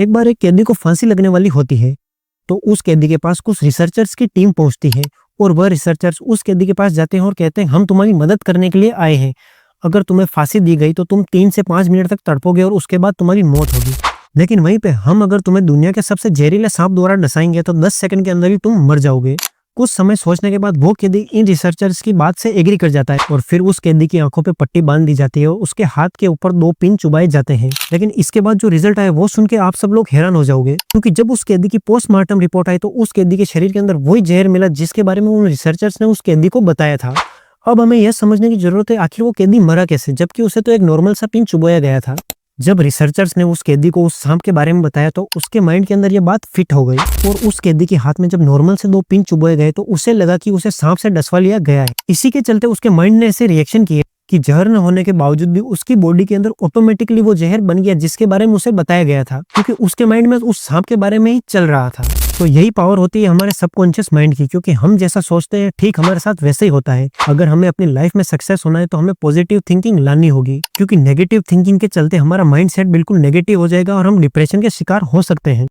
एक बार एक कैदी को फांसी लगने वाली होती है, तो उस कैदी के पास कुछ रिसर्चर्स की टीम पहुंचती है और वह रिसर्चर्स उस कैदी के पास जाते हैं और कहते हैं हम तुम्हारी मदद करने के लिए आए हैं। अगर तुम्हें फांसी दी गई तो तुम 3 से 5 मिनट तक तड़पोगे और उसके बाद तुम्हारी मौत होगी। लेकिन वहीं पे हम अगर तुम्हें दुनिया के सबसे जहरीले सांप द्वारा डसाएंगे तो 10 सेकंड के अंदर ही तुम मर जाओगे। कुछ समय सोचने के बाद वो कैदी इन रिसर्चर्स की बात से एग्री कर जाता है और फिर उस कैदी की आंखों पे पट्टी बांध दी जाती है और उसके हाथ के ऊपर 2 पिन चुभाए जाते हैं। लेकिन इसके बाद जो रिजल्ट आया वो सुन के आप सब लोग हैरान हो जाओगे, क्योंकि जब उस कैदी की पोस्टमार्टम रिपोर्ट आई तो उस कैदी के शरीर के अंदर वही जहर मिला जिसके बारे में उन रिसर्चर्स ने उस कैदी को बताया था। अब हमें यह समझने की जरूरत है आखिर वो कैदी मरा कैसे, जबकि उसे तो एक नॉर्मल सा पिन चुभाया गया था। जब रिसर्चर्स ने उस कैदी को उस सांप के बारे में बताया तो उसके माइंड के अंदर ये बात फिट हो गई और उस कैदी के हाथ में जब नॉर्मल से 2 पिन चुभाए गए तो उसे लगा कि उसे सांप से डसवा लिया गया है। इसी के चलते उसके माइंड ने ऐसे रिएक्शन किए कि जहर न होने के बावजूद भी उसकी बॉडी के अंदर ऑटोमेटिकली वो जहर बन गया जिसके बारे में उसे बताया गया था, क्योंकि उसके माइंड में उस सांप के बारे में ही चल रहा था। तो यही पावर होती है हमारे सबकॉन्शियस माइंड की, क्योंकि हम जैसा सोचते हैं ठीक हमारे साथ वैसे ही होता है। अगर हमें अपनी लाइफ में सक्सेस होना है तो हमें पॉजिटिव थिंकिंग लानी होगी, क्योंकि नेगेटिव थिंकिंग के चलते हमारा माइंड सेट बिल्कुल नेगेटिव हो जाएगा और हम डिप्रेशन के शिकार हो सकते हैं।